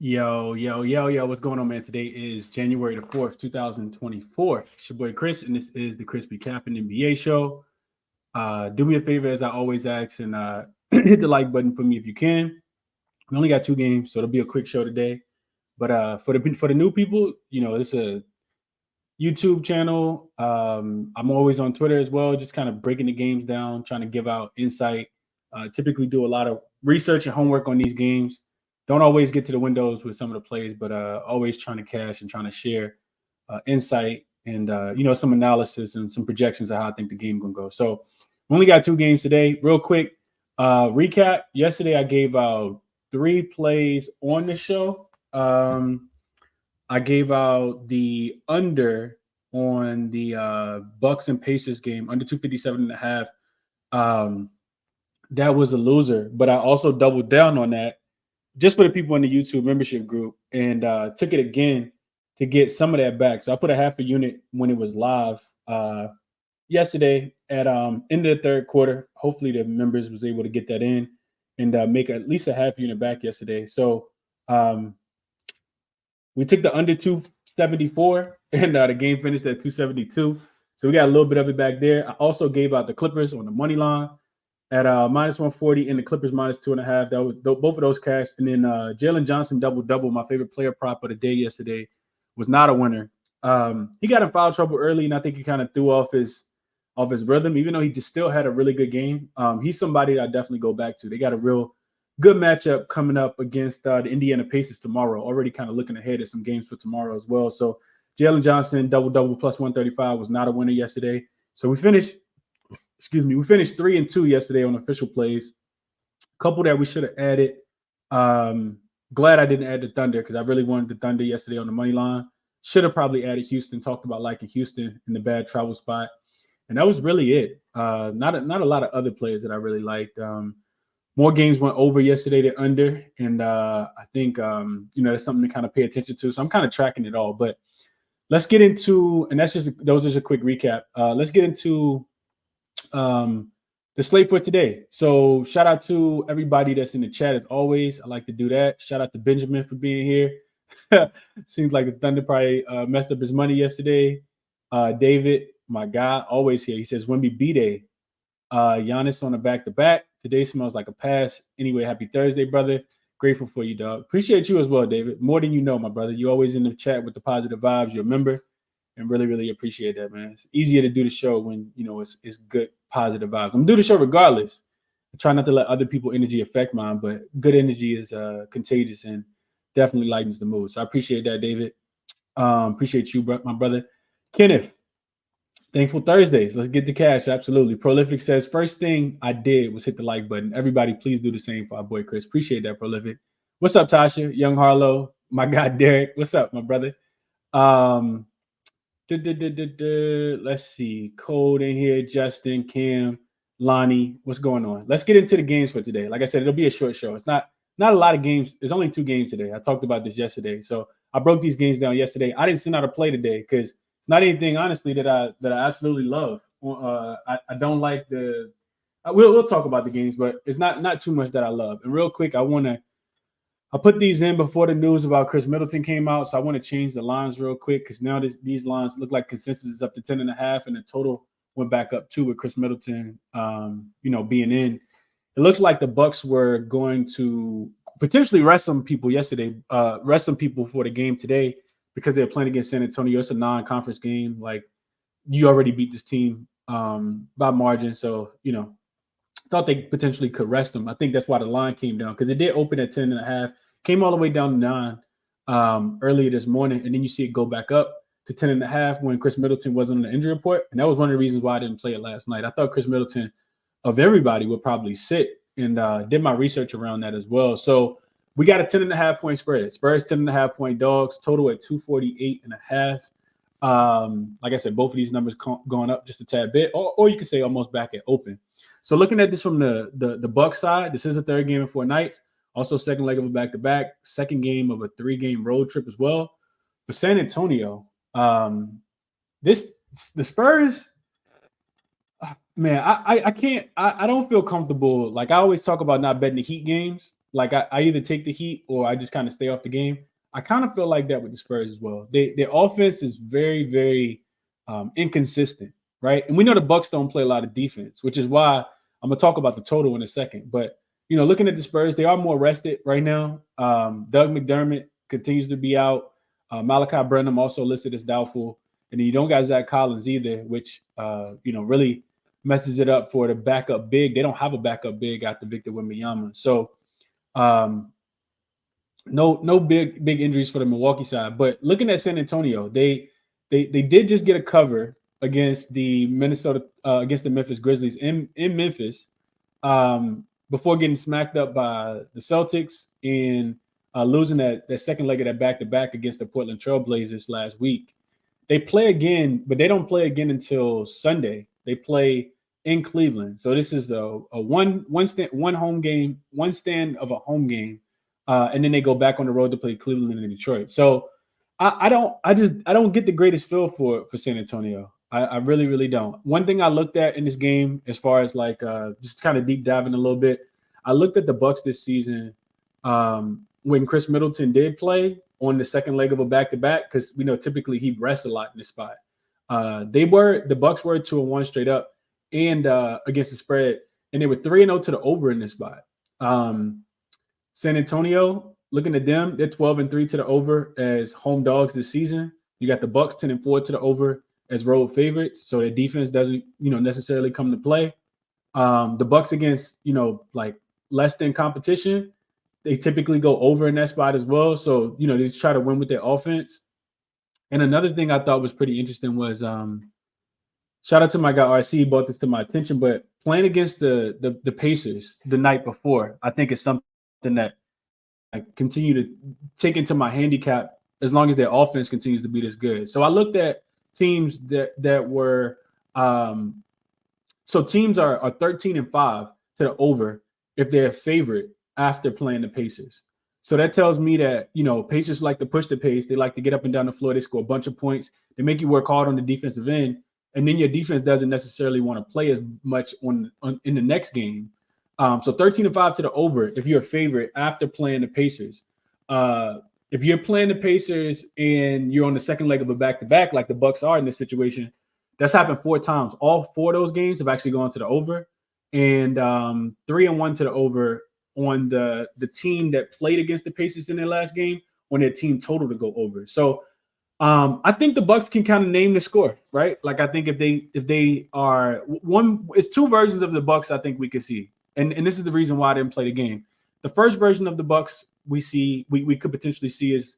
Yo, what's going on, man? Today is January the 4th, 2024. It's your boy Chris, and this is the ChrisBeCappinn NBA show. Do me a favor, as I always ask, and hit the like button for me if you can. We only got two games, so it'll be a quick show today. But for the new people, this is a YouTube channel. I'm always on Twitter as well, just kind of breaking the games down, trying to give out insight. Typically do a lot of research and homework on these games. Don't always get to the windows with some of the plays, but always trying to cash and trying to share insight and some analysis and some projections of how I think the game gonna go. So we only got two games today. Real quick recap. Yesterday I gave out 3 plays on the show. I gave out the under on the Bucks and Pacers game, under 257.5. That was a loser, but I also doubled down on that just for the people in the YouTube membership group and took it again to get some of that back. So I put a half a unit when it was live yesterday at end of the third quarter. Hopefully the members was able to get that in and make at least a half unit back yesterday. So we took the under 274 and the game finished at 272. So we got a little bit of it back there. I also gave out the Clippers on the money line at minus 140 and the Clippers minus 2.5. That was both of those cashed. And then Jalen Johnson double, my favorite player prop of the day yesterday, was not a winner. He got in foul trouble early, and I think he kind of threw off his rhythm, even though he just still had a really good game. He's somebody that I definitely go back to. They got a real good matchup coming up against the Indiana Pacers tomorrow. Already kind of looking ahead at some games for tomorrow as well. So Jalen Johnson double plus 135 was not a winner yesterday. So we finished 3-2 yesterday on official plays. A couple that we should have added. Glad I didn't add the Thunder because I really wanted the Thunder yesterday on the money line. Should have probably added Houston. Talked about liking Houston in the bad travel spot, and that was really it. Not a lot of other players that I really liked. More games went over yesterday than under, and I think that's something to kind of pay attention to. So I'm kind of tracking it all. But let's get into, and that was just a quick recap. Let's get into the slate for today. So shout out to everybody that's in the chat as always. I like to do that. Shout out to Benjamin for being here. Seems like the Thunder probably messed up his money yesterday. David, my guy, always here. He says Wemby B-Day. Giannis on a back-to-back. Today smells like a pass. Anyway, happy Thursday, brother. Grateful for you, dog. Appreciate you as well, David. More than you know, my brother. You always in the chat with the positive vibes. You're a member. And really, really appreciate that, man. It's easier to do the show when, it's good, positive vibes. I'm going to do the show regardless. I try not to let other people's energy affect mine, but good energy is contagious and definitely lightens the mood. So I appreciate that, David. Appreciate you, my brother. Kenneth, thankful Thursdays. Let's get the cash. Absolutely. Prolific says, first thing I did was hit the like button. Everybody, please do the same for our boy Chris. Appreciate that, Prolific. What's up, Tasha? Young Harlow. My guy, Derek. What's up, my brother? Let's see. Code in here. Justin, Cam, Lonnie. What's going on? Let's get into the games for today. Like I said, it'll be a short show. It's not a lot of games. There's only 2 games today. I talked about this yesterday. So I broke these games down yesterday. I didn't send out a play today because it's not anything, honestly, that I absolutely love. I don't like we'll talk about the games, but it's not too much that I love. And real quick, I put these in before the news about Chris Middleton came out, so I want to change the lines real quick because now these lines look like consensus is up to 10.5, and the total went back up too with Chris Middleton, being in. It looks like the Bucks were going to potentially rest some people yesterday, rest some people for the game today because they're playing against San Antonio. It's a non-conference game. Like, you already beat this team by margin, so thought they potentially could rest them. I think that's why the line came down because it did open at 10.5, came all the way down to 9 earlier this morning, and then you see it go back up to 10.5 when Chris Middleton wasn't on the injury report, and that was one of the reasons why I didn't play it last night. I thought Chris Middleton, of everybody, would probably sit, and did my research around that as well. So we got a 10.5 point spread. Spurs 10.5 point dogs, total at 248.5. Like I said, both of these numbers going up just a tad bit, or you could say almost back at open. So looking at this from the Bucks side, this is the third game in 4 nights. Also, second leg of a back-to-back, second game of a 3-game road trip as well. For San Antonio, the Spurs, man, I don't feel comfortable. Like, I always talk about not betting the Heat games, Like I either take the Heat or I just kind of stay off the game. I kind of feel like that with the Spurs as well. Their offense is very, very inconsistent, right? And we know the Bucks don't play a lot of defense, which is why I'm gonna talk about the total in a second. But looking at the Spurs, they are more rested right now. Doug McDermott continues to be out. Malachi Branham also listed as doubtful, and then you don't got Zach Collins either, which really messes it up for the backup big. They don't have a backup big after Victor Wembanyama, so no big injuries for the Milwaukee side. But looking at San Antonio, they did just get a cover against the against the Memphis Grizzlies in Memphis before getting smacked up by the Celtics and losing that second leg of that back-to-back against the Portland Trailblazers last week. They play again, but they don't play again until Sunday. They play in Cleveland. So this is a one home game, one stand of a home game. And then they go back on the road to play Cleveland and Detroit. So I don't get the greatest feel for San Antonio. I really, really don't. One thing I looked at in this game, as far as like just kind of deep diving a little bit, I looked at the Bucks this season when Chris Middleton did play on the second leg of a back-to-back, because we know typically he rests a lot in this spot. The Bucks were 2-1 straight up and against the spread, and they were 3-0 to the over in this spot. San Antonio, looking at them, they're 12-3 to the over as home dogs this season. You got the Bucks 10-4 to the over as road favorites, so their defense doesn't necessarily come to play. The Bucks against like less than competition, they typically go over in that spot as well. So they just try to win with their offense. And another thing I thought was pretty interesting was shout out to my guy RC, brought this to my attention, but playing against the Pacers the night before, I think is something that I continue to take into my handicap as long as their offense continues to be this good. So I looked at teams that were so teams are 13-5 to the over if they're a favorite after playing the Pacers. So that tells me that Pacers like to push the pace. They like to get up and down the floor. They score a bunch of points. They make you work hard on the defensive end, and then your defense doesn't necessarily want to play as much in the next game. So 13-5 to the over if you're a favorite after playing the Pacers. If you're playing the Pacers and you're on the second leg of a back-to-back like the Bucks are in this situation, that's happened 4 times. All 4 of those games have actually gone to the over, and 3-1 to the over on the team that played against the Pacers in their last game on their team total to go over. So I think the Bucks can kind of name the score, right? Like I think if they are one, it's 2 versions of the Bucks I think we could see. And this is the reason why I didn't play the game. The first version of the Bucks we could potentially see is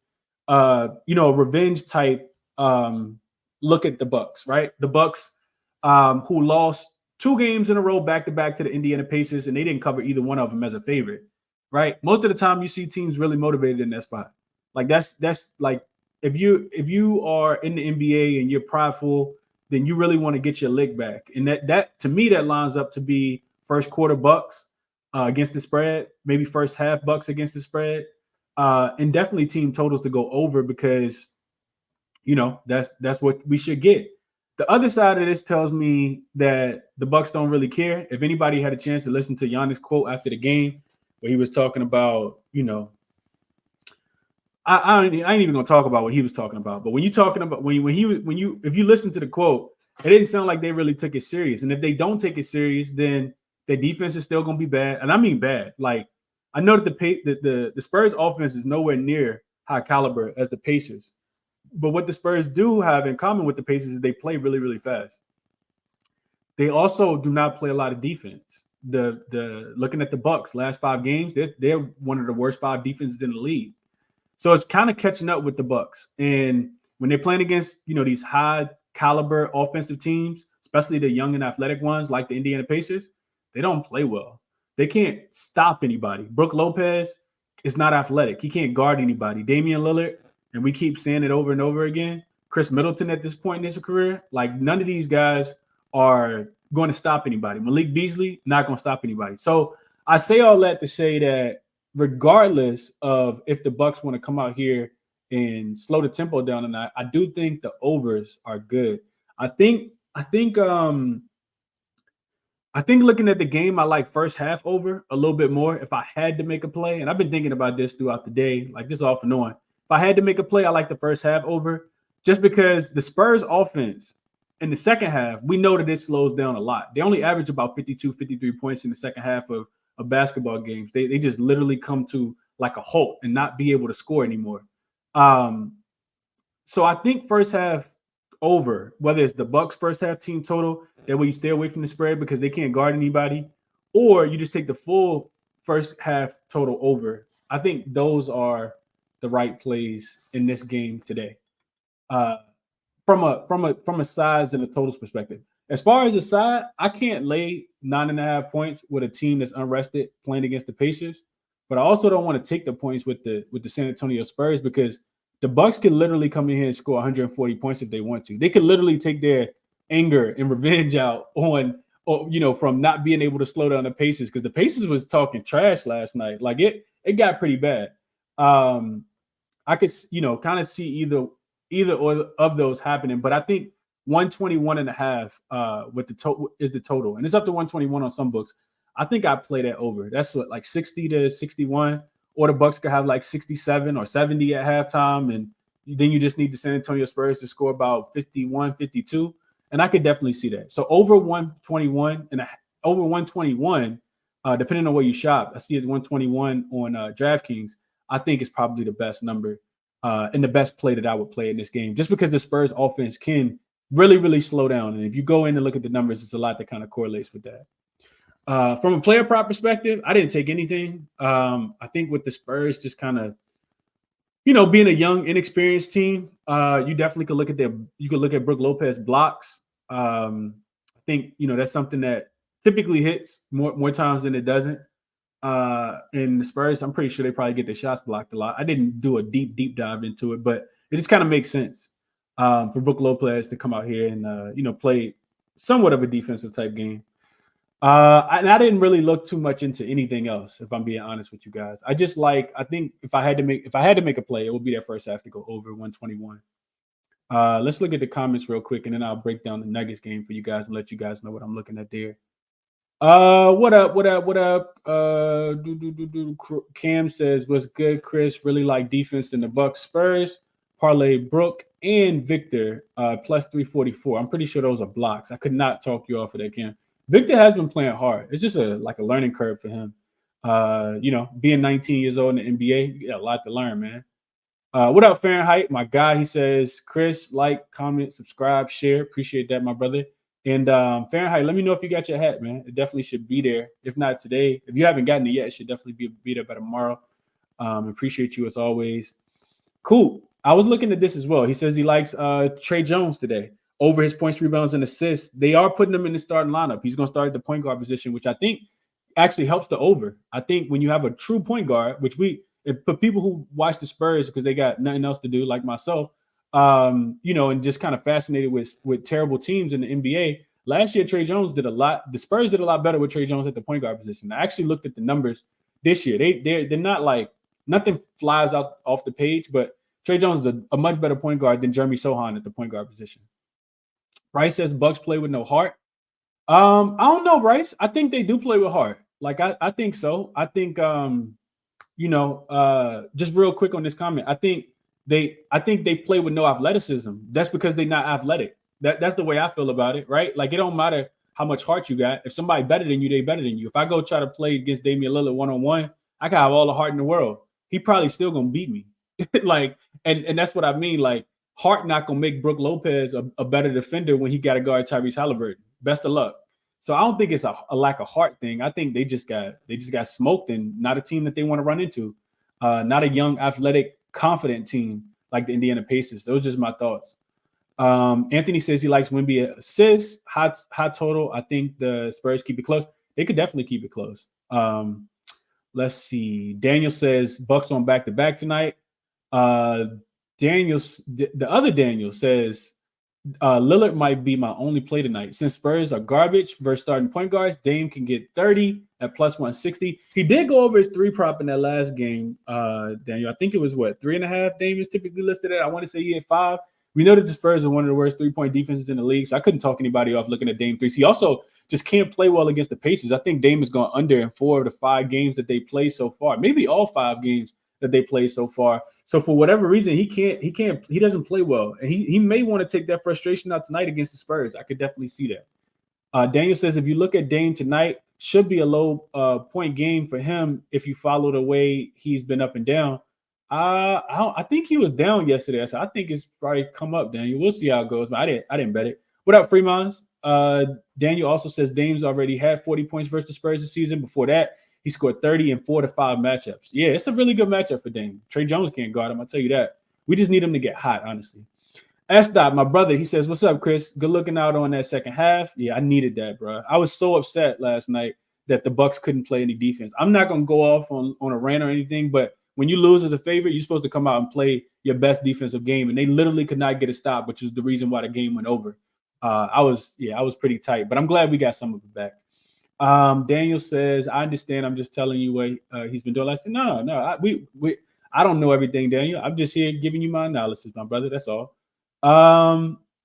a revenge type look at the Bucks, right? The Bucks who lost 2 games in a row back-to-back to the Indiana Pacers, and they didn't cover either one of them as a favorite, right? Most of the time you see teams really motivated in that spot. Like that's like if you are in the NBA and you're prideful, then you really want to get your lick back. And that to me that lines up to be first quarter Bucks against the spread, maybe first half Bucks against the spread, and definitely team totals to go over because that's what we should get. The other side of this tells me that the Bucks don't really care. If anybody had a chance to listen to Giannis' quote after the game, where he was talking about, I ain't even gonna talk about what he was talking about. But when you're talking about if you listen to the quote, it didn't sound like they really took it serious. And if they don't take it serious, then their defense is still gonna be bad. And I mean bad. Like I know that the Spurs offense is nowhere near high caliber as the Pacers. But what the Spurs do have in common with the Pacers is they play really, really fast. They also do not play a lot of defense. Looking at the Bucks last 5 games, they're one of the worst 5 defenses in the league. So it's kind of catching up with the Bucks. And when they're playing against these high caliber offensive teams, especially the young and athletic ones like the Indiana Pacers, they don't play well. They can't stop anybody. Brook Lopez is not athletic. He can't guard anybody. Damian Lillard. And we keep saying it over and over again. Chris Middleton at this point in his career, like none of these guys are going to stop anybody. Malik Beasley, not going to stop anybody. So I say all that to say that regardless of if the Bucks want to come out here and slow the tempo down or not, I do think the overs are good. I think I think looking at the game, I like first half over a little bit more. If I had to make a play, and I've been thinking about this throughout the day, like this off and on. If I had to make a play, I like the first half over, just because the Spurs offense in the second half, we know that it slows down a lot. They only average about 52, 53 points in the second half of basketball games. They just literally come to like a halt and not be able to score anymore. Um, so I think first half over, whether it's the Bucks first half team total, that way you stay away from the spread because they can't guard anybody, or you just take the full first half total over. I think those are the right plays in this game today. Uh, from a size and a totals perspective. As far as the side, I can't lay 9.5 points with a team that's unrested playing against the Pacers, but I also don't want to take the points with the San Antonio Spurs because the Bucks can literally come in here and score 140 points if they want to. They could literally take their anger and revenge out on, or, from not being able to slow down the Pacers because the Pacers was talking trash last night. Like it got pretty bad. I could, kind of see either or of those happening, but I think 121.5 with the total is the total, and it's up to 121 on some books. I think I play that over. That's what, like 60 to 61, or the Bucks could have like 67 or 70 at halftime, and then you just need the San Antonio Spurs to score about 51, 52, and I could definitely see that. So over 121 and over 121, depending on where you shop, I see it 121 on DraftKings. I think it's probably the best number and the best play that I would play in this game, just because the Spurs offense can really, really slow down. And if you go in and look at the numbers, it's a lot that kind of correlates with that. From a player prop perspective, I didn't take anything. I think with the Spurs just kind of, being a young, inexperienced team, you definitely could look at you could look at Brook Lopez blocks. I think, that's something that typically hits more times than it doesn't. And the Spurs, I'm pretty sure they probably get their shots blocked a lot. I didn't do a deep dive into it, but it just kind of makes sense for Brook Lopez to come out here and play somewhat of a defensive type game. And I didn't really look too much into anything else, if I'm being honest with you guys. I think if I had to make a play, it would be that first half to go over 121. Let's look at the comments real quick, and then I'll break down the Nuggets game for you guys and let you guys know what I'm looking at there. What up? Cam says, what's good, Chris? Really like defense in the Bucks-Spurs. Parlay Brook and Victor plus 344. I'm pretty sure those are blocks. I could not talk you off of that, Cam. Victor has been playing hard. It's just a learning curve for him. Being 19 years old in the NBA, you got a lot to learn, man. What up, Fahrenheit? My guy, he says, Chris, like, comment, subscribe, share. Appreciate that, my brother. And Fahrenheit, let me know if you got your hat, man. It definitely should be there. If not today, if you haven't gotten it yet, it should definitely be there by tomorrow. Appreciate you as always. Cool. I was looking at this as well. He says he likes Trey Jones today over his points, rebounds, and assists. They are putting him in the starting lineup. He's going to start at the point guard position, which I think actually helps the over. I think when you have a true point guard, which for people who watch the Spurs because they got nothing else to do, like myself, and just kind of fascinated with terrible teams in the NBA. Last year, Trey Jones did a lot. The Spurs did a lot better with Trey Jones at the point guard position. I actually looked at the numbers this year. They're not like nothing flies out off the page, but Trey Jones is a much better point guard than Jeremy Sohan at the point guard position. Bryce says Bucks play with no heart. I don't know, Bryce. I think they do play with heart. Like I think so. I think just real quick on this comment. I think they play with no athleticism. That's because they're not athletic. That's the way I feel about it, right? Like it don't matter how much heart you got. If somebody better than you, they better than you. If I go try to play against Damian Lillard one-on-one, I can have all the heart in the world. He probably still gonna beat me. and that's what I mean. Like heart not gonna make Brook Lopez a better defender when he got to guard Tyrese Halliburton. Best of luck. So I don't think it's a lack of heart thing. I think they just got smoked and not a team that they want to run into. Not a young, athletic, confident team like the Indiana Pacers. Those are just my thoughts. Anthony says he likes Wemby assists. High total. I think the Spurs keep it close. They could definitely keep it close. Let's see. Daniel says Bucks on back-to-back tonight. The other Daniel says Lillard might be my only play tonight. Since Spurs are garbage versus starting point guards, Dame can get 30 at plus 160. He did go over his 3 prop in that last game, Daniel. I think it was 3.5 Dame is typically listed at. I want to say he had 5. We know that the Spurs are one of the worst 3-point defenses in the league, so I couldn't talk anybody off looking at Dame threes. He also just can't play well against the Pacers. I think Dame has gone under in 4 of the 5 games that they played so far, maybe all 5 games that they played so far. So for whatever reason, he doesn't play well, and he may want to take that frustration out tonight against the Spurs. I could definitely see that. Daniel says, if you look at Dame tonight, should be a low point game for him if you follow the way he's been up and down. I think he was down yesterday, so I think it's probably come up, Daniel. We'll see how it goes, but I didn't bet it. What up, Fremons? Daniel also says Dame's already had 40 points versus the Spurs this season. Before that, he scored 30 in 4 to 5 matchups. Yeah, it's a really good matchup for Dame. Trey Jones can't guard him, I'll tell you that. We just need him to get hot, honestly. S-Dot, my brother, he says, what's up, Chris? Good looking out on that second half. Yeah, I needed that, bro. I was so upset last night that the Bucks couldn't play any defense. I'm not going to go off on a rant or anything, but when you lose as a favorite, you're supposed to come out and play your best defensive game, and they literally could not get a stop, which is the reason why the game went over. I was pretty tight, but I'm glad we got some of it back. Daniel says, I understand. I'm just telling you what he's been doing last time. No, I don't know everything, Daniel. I'm just here giving you my analysis, my brother. That's all.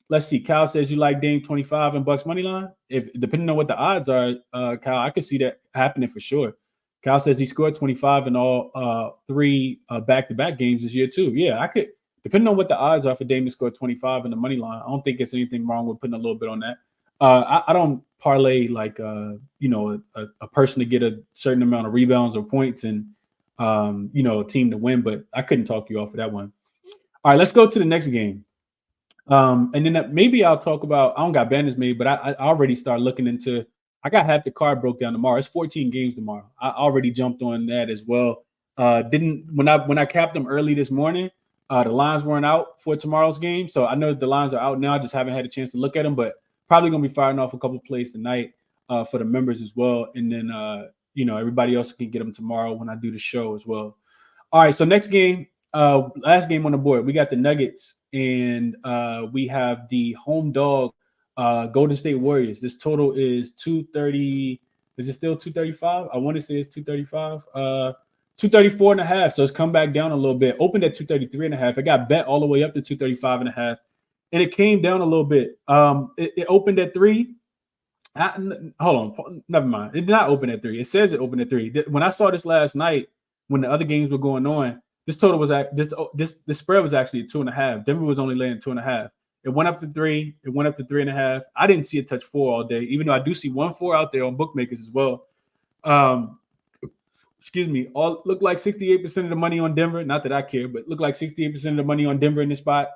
Let's see. Kyle says you like Dame 25 and Bucks money line. If depending on what the odds are, Kyle, I could see that happening for sure. Kyle says he scored 25 in all 3 back-to-back games this year too. Yeah, I could. Depending on what the odds are for Dame to score 25 in the money line, I don't think there's anything wrong with putting a little bit on that. I don't parlay like a person to get a certain amount of rebounds or points and a team to win, but I couldn't talk you off of that one. All right, let's go to the next game. And then maybe I'll talk about, I don't got banners made, but I already started looking into, I got half the card broke down tomorrow. It's 14 games tomorrow. I already jumped on that as well. When I capped them early this morning, the lines weren't out for tomorrow's game. So I know the lines are out now. I just haven't had a chance to look at them, but probably going to be firing off a couple plays tonight for the members as well. And then, everybody else can get them tomorrow when I do the show as well. All right. So next game, last game on the board, we got the Nuggets and we have the home dog Golden State Warriors. This total is 230. Is it still 235? I want to say it's 235. 234 and a half. So it's come back down a little bit. Opened at 233 and a half. It got bet all the way up to 235 and a half. And it came down a little bit. It opened at 3. Hold on. Never mind. It did not open at 3. It says it opened at 3. When I saw this last night, when the other games were going on, this total was this spread was actually at 2.5. Denver was only laying 2.5. It went up to 3. It went up to 3.5. I didn't see it touch 4 all day, even though I do see 1-4 out there on bookmakers as well. Excuse me. All looked like 68% of the money on Denver. Not that I care, but looked like 68% of the money on Denver in this spot.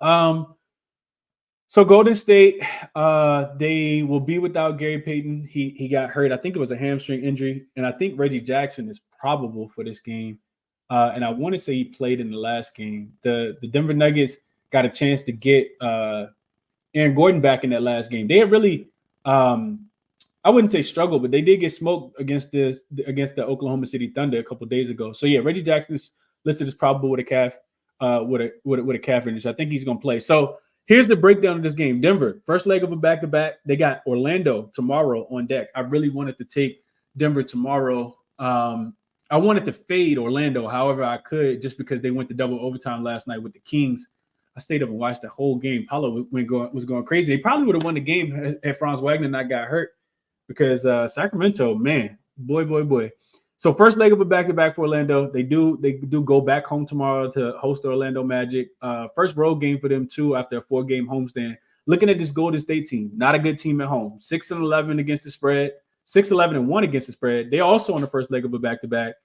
So Golden State, they will be without Gary Payton. He got hurt. I think it was a hamstring injury, and I think Reggie Jackson is probable for this game. And I want to say he played in the last game. The Denver Nuggets got a chance to get Aaron Gordon back in that last game. They had really, I wouldn't say struggled, but they did get smoked against the Oklahoma City Thunder a couple of days ago. So yeah, Reggie Jackson's listed as probable with a calf, with a calf injury. So I think he's going to play. So here's the breakdown of this game. Denver, first leg of a back-to-back. They got Orlando tomorrow on deck. I really wanted to take Denver tomorrow. I wanted to fade Orlando, however I could, just because they went to double overtime last night with the Kings. I stayed up and watched the whole game. Paulo was going crazy. They probably would have won the game had Franz Wagner not got hurt, because Sacramento, man, boy. So first leg of a back-to-back for Orlando. They do go back home tomorrow to host the Orlando Magic. First road game for them too after a 4-game homestand. Looking at this Golden State team, not a good team at home. 6-11 against the spread. 6-11-1 against the spread. They're also on the first leg of a back-to-back.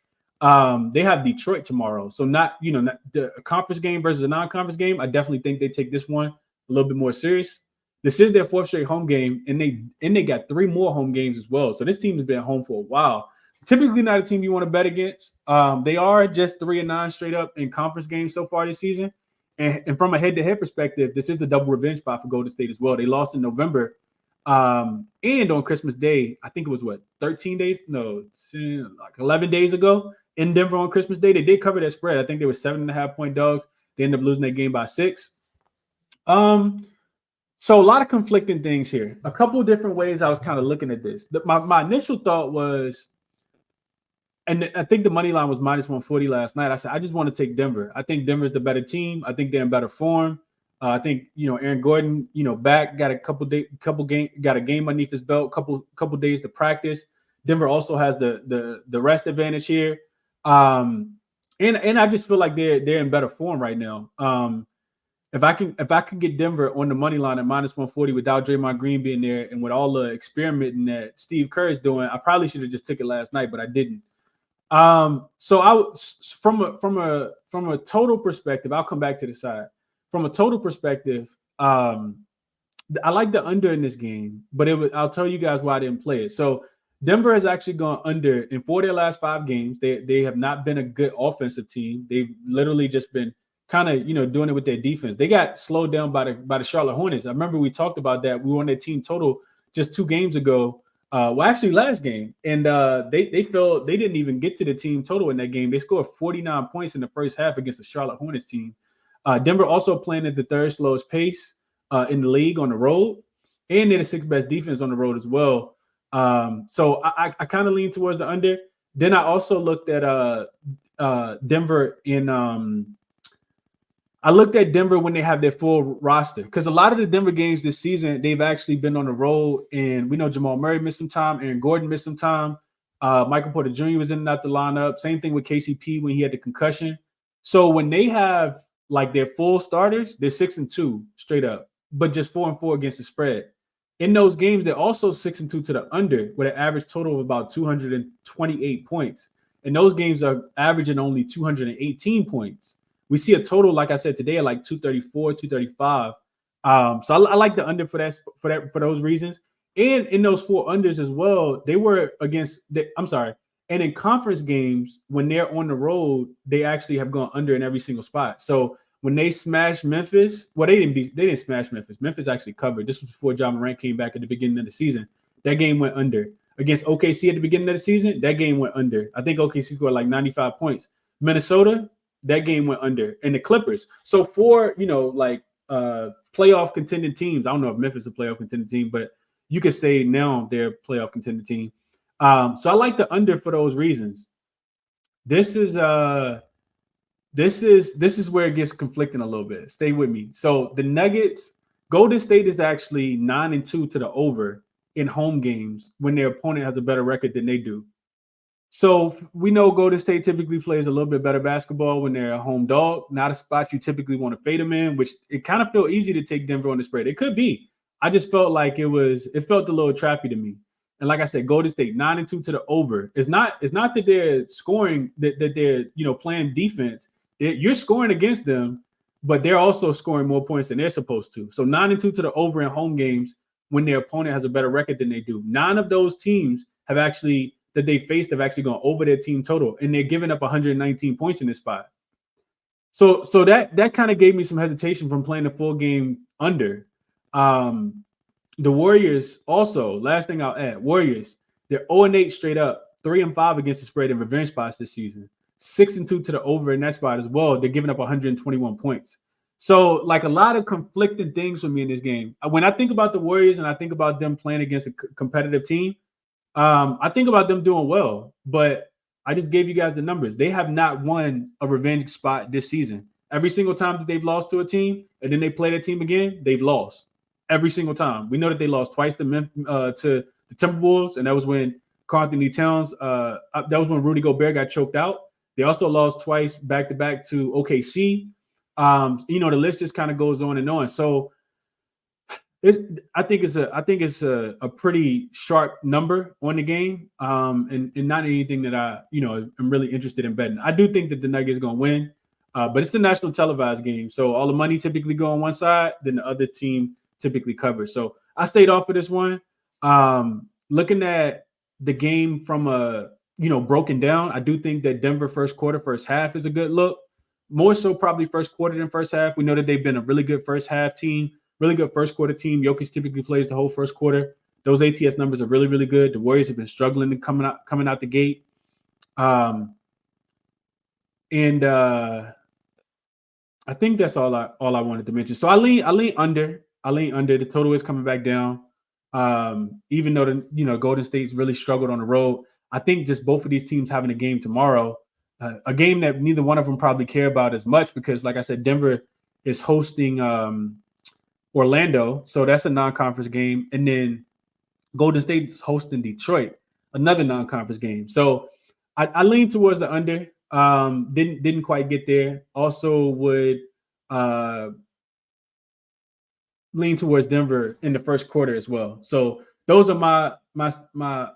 They have Detroit tomorrow. So not the conference game versus a non-conference game. I definitely think they take this one a little bit more serious. This is their 4th straight home game, and they got 3 more home games as well. So this team has been home for a while. Typically not a team you want to bet against. They are just 3-9 straight up in conference games so far this season. And from a head-to-head perspective, this is a double revenge spot for Golden State as well. They lost in November. And on Christmas Day, I think it was 13 days? No, like 11 days ago in Denver on Christmas Day. They did cover that spread. I think they were 7.5-point dogs. They ended up losing that game by 6. So a lot of conflicting things here. A couple of different ways I was kind of looking at this. My initial thought was, and I think the money line was -140 last night. I said, I just want to take Denver. I think Denver's the better team. I think they're in better form. I think Aaron Gordon, back, got got a game underneath his belt, couple days to practice. Denver also has the rest advantage here, and I just feel like they're in better form right now. If I can get Denver on the money line at -140 without Draymond Green being there and with all the experimenting that Steve Kerr is doing, I probably should have just took it last night, but I didn't. So from a total perspective, I'll come back to the side. From a total perspective, I like the under in this game, but I'll tell you guys why I didn't play it. So Denver has actually gone under in 4 of their last 5 games. They have not been a good offensive team. They've literally just been kind of doing it with their defense. They got slowed down by the Charlotte Hornets. I remember we talked about that. We won their team total just 2 games ago. Well, actually last game, and they felt they didn't even get to the team total in that game. They scored 49 points in the first half against the Charlotte Hornets team. Denver also playing at the 3rd slowest pace in the league on the road, and they're the 6th best defense on the road as well. So I kind of lean towards the under. Then I also looked at Denver in I looked at Denver when they have their full roster, because a lot of the Denver games this season, they've actually been on the road, and we know Jamal Murray missed some time, Aaron Gordon missed some time, Michael Porter Jr. was in and out the lineup. Same thing with KCP when he had the concussion. So when they have like their full starters, they're 6-2 straight up, but just 4-4 against the spread. In those games, they're also 6-2 to the under with an average total of about 228 points. And those games are averaging only 218 points. We see a total, like I said today, of like 234, 235. So I like the under for those reasons. And in those 4 unders as well, they were and in conference games, when they're on the road, they actually have gone under in every single spot. So when they smashed Memphis, well, they didn't smash Memphis. Memphis actually covered. This was before Ja Morant came back at the beginning of the season. That game went under. Against OKC at the beginning of the season, that game went under. I think OKC scored like 95 points. Minnesota, that game went under. And the Clippers. So for, playoff contending teams, I don't know if Memphis is a playoff contending team, but you could say now they're a playoff contending team. So I like the under for those reasons. This is where it gets conflicting a little bit. Stay with me. So the Nuggets, Golden State is actually 9-2 to the over in home games when their opponent has a better record than they do. So we know Golden State typically plays a little bit better basketball when they're a home dog, not a spot you typically want to fade them in, which it kind of felt easy to take Denver on the spread. It could be. I just felt like it felt a little trappy to me. And like I said, Golden State 9-2 to the over. It's not that they're scoring, that they're playing defense. You're scoring against them, but they're also scoring more points than they're supposed to. So 9-2 to the over in home games when their opponent has a better record than they do. 9 of those teams have actually gone over their team total, and they're giving up 119 points in this spot. So that kind of gave me some hesitation from playing the full game under. The Warriors also, last thing I'll add, Warriors, they're 0-8 straight up, 3-5 against the spread in revenge spots this season, 6-2 to the over in that spot as well. They're giving up 121 points. So like a lot of conflicting things for me in this game. When I think about the Warriors and I think about them playing against a competitive team, I think about them doing well, but I just gave you guys the numbers. They have not won a revenge spot this season. Every single time that they've lost to a team and then they play their team again, they've lost. Every single time. We know that they lost twice to the Timberwolves, and that was when Karl-Anthony Towns, that was when Rudy Gobert got choked out. They also lost twice back-to-back to OKC. The list just kind of goes on and on. So I think it's a pretty sharp number on the game, and not anything that I'm really interested in betting. I do think that the Nuggets are going to win, but it's a national televised game, so all the money typically go on one side, then the other team typically covers. So I stayed off of this one. Looking at the game from broken down, I do think that Denver first quarter, first half is a good look. More so probably first quarter than first half. We know that they've been a really good first half team, really good first quarter team. Jokic typically plays the whole first quarter. Those ATS numbers are really, really good. The Warriors have been struggling to coming out the gate. I think that's all I wanted to mention. So I lean under. The total is coming back down. Even though Golden State's really struggled on the road. I think just both of these teams having a game tomorrow, a game that neither one of them probably care about as much, because like I said, Denver is hosting Orlando, so that's a non-conference game, and then Golden State is hosting Detroit, another non-conference game. So I lean towards the under. Didn't quite get there. Also would lean towards Denver in the first quarter as well. So those are my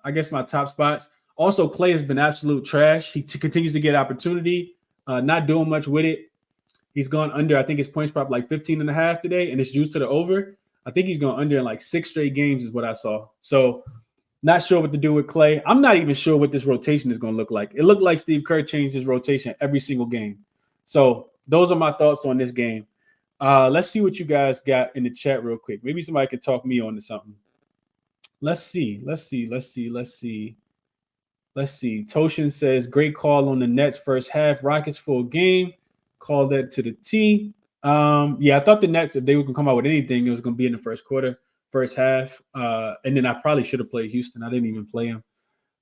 I guess my top spots. Also, Clay has been absolute trash. He continues to get opportunity, not doing much with it. He's gone under, I think his points prop like 15.5 today, and it's juiced to the over. I think he's gone under in like 6 straight games is what I saw. So not sure what to do with Clay. I'm not even sure what this rotation is going to look like. It looked like Steve Kerr changed his rotation every single game. So those are my thoughts on this game. Let's see what you guys got in the chat real quick. Maybe somebody could talk me on to something. Let's see. Toshin says, great call on the Nets first half. Rockets full game. Call that to the T. Yeah, I thought the Nets, if they were going to come out with anything, it was going to be in the first quarter, first half. And then I probably should have played Houston. I didn't even play him.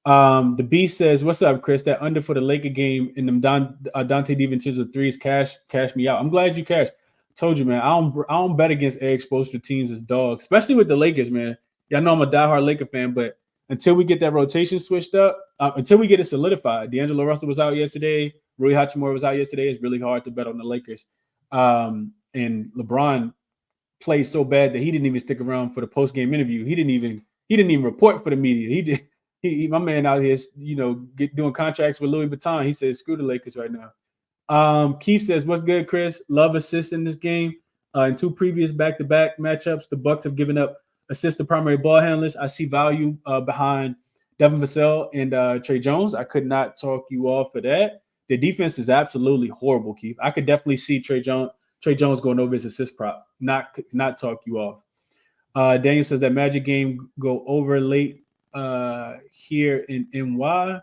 The B says, what's up, Chris? That under for the Laker game in them Dante DiVincenzo threes cash me out. I'm glad you cashed. I told you, man, I don't bet against Eric Spoelstra teams as dogs, especially with the Lakers, man. Y'all know I'm a diehard Laker fan, but until we get that rotation switched up, until we get it solidified, D'Angelo Russell was out yesterday. Rui Hachimura was out yesterday. It's really hard to bet on the Lakers. And LeBron played so bad that he didn't even stick around for the post-game interview. He didn't even report for the media. My man out here, doing contracts with Louis Vuitton. He says, screw the Lakers right now. Keith says, what's good, Chris? Love assists in this game. In 2 previous back-to-back matchups, the Bucks have given up assists to primary ball handlers. I see value behind Devin Vassell and Trey Jones. I could not talk you off for that. The defense is absolutely horrible, Keith. I could definitely see Trey Jones going over his assist prop. Not talk you off. Daniel says that Magic game go over late here in NY.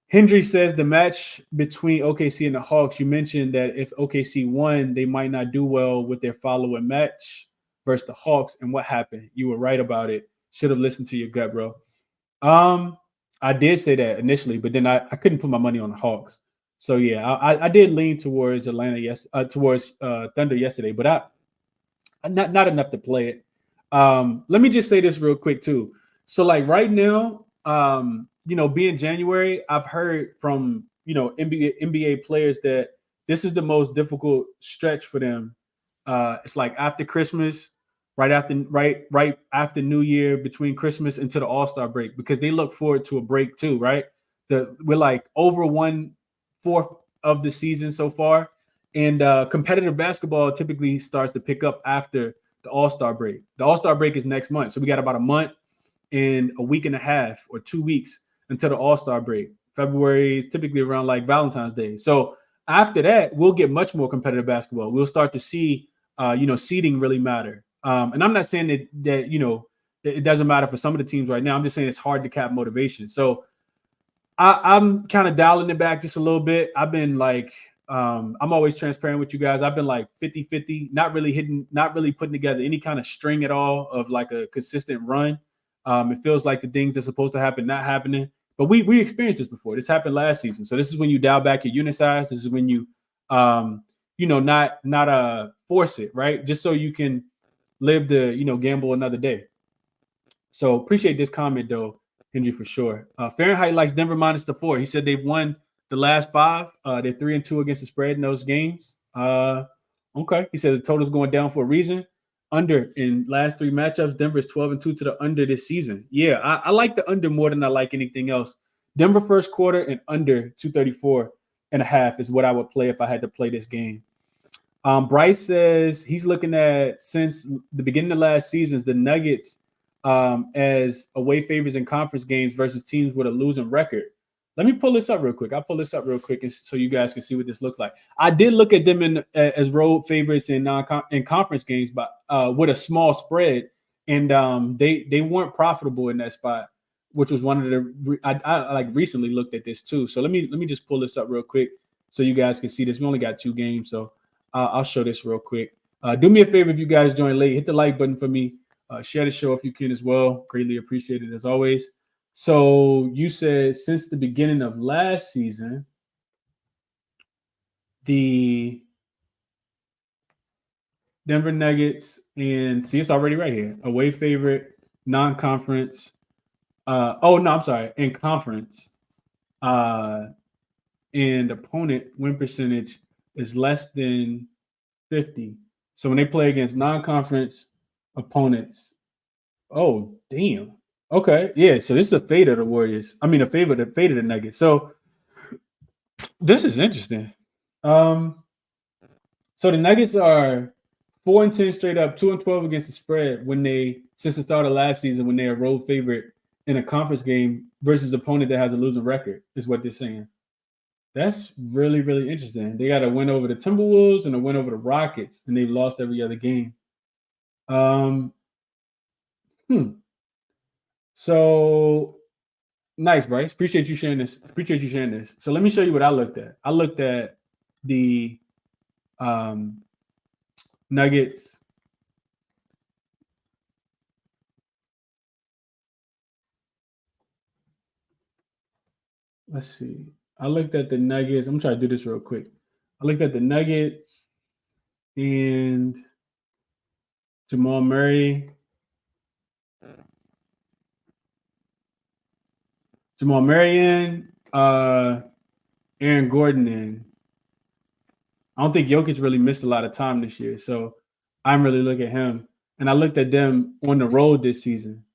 Hendry says the match between OKC and the Hawks, you mentioned that if OKC won, they might not do well with their following match versus the Hawks. And what happened? You were right about it. Should have listened to your gut, bro. I did say that initially, but then I couldn't put my money on the Hawks. So yeah, I did lean towards towards Thunder yesterday, but not enough to play it. Let me just say this real quick too. So like right now, being January, I've heard from NBA players that this is the most difficult stretch for them. It's like after Christmas, right after New Year, between Christmas into the All-Star break, because they look forward to a break too, right? We're like over 1/4 of the season so far, and competitive basketball typically starts to pick up after the All-Star break. The All-Star break is next month, so we got about a month and a week and a half or 2 weeks until the All-Star break. February is typically around like Valentine's Day. So after that, we'll get much more competitive basketball. We'll start to see, seeding really matter. And I'm not saying that it doesn't matter for some of the teams right now. I'm just saying it's hard to cap motivation. So I'm kind of dialing it back just a little bit. I've been like, I'm always transparent with you guys. I've been like 50-50, not really putting together any kind of string at all of like a consistent run. It feels like the things that's supposed to happen not happening. But we experienced this before. This happened last season. So this is when you dial back your unit size. This is when you, not force it, right? Just so you can live the, gamble another day. So appreciate this comment though, Henry, for sure. Fahrenheit likes Denver -4. He said they've won the last 5. They're 3-2 against the spread in those games. Okay. He said the total's going down for a reason. Under in last 3 matchups, Denver is 12-2 to the under this season. Yeah, I like the under more than I like anything else. Denver first quarter and under 234.5 is what I would play if I had to play this game. Bryce says he's looking at, since the beginning of last seasons, the Nuggets as away favorites in conference games versus teams with a losing record. Let me pull this up real quick. I'll pull this up real quick so you guys can see what this looks like. I did look at them as road favorites in conference games, but with a small spread, and they weren't profitable in that spot, which was one of the. I like recently looked at this too. So let me just pull this up real quick so you guys can see this. We only got 2 games, so I'll show this real quick. Do me a favor if you guys join late, hit the like button for me. Share the show if you can as well. Greatly appreciated as always. So you said since the beginning of last season, the Denver Nuggets, and see, it's already right here. Away favorite, non-conference. I'm sorry, in conference. And opponent win percentage is less than 50. So when they play against non-conference opponents, oh damn. Okay, yeah. So this is a fade of the Warriors. I mean, a fade of the Nuggets. So this is interesting. So the Nuggets are 4-10 straight up, 2-12 against the spread since the start of last season when they're a road favorite in a conference game versus opponent that has a losing record, is what they're saying. That's really, really interesting. They got a win over the Timberwolves and a win over the Rockets, and they've lost every other game. So nice, Bryce. Appreciate you sharing this. So let me show you what I looked at. I looked at the Nuggets. Let's see. I looked at the Nuggets. I'm trying to do this real quick. I looked at the Nuggets and Jamal Murray. Aaron Gordon in. I don't think Jokic really missed a lot of time this year, so I'm really looking at him. And I looked at them on the road this season.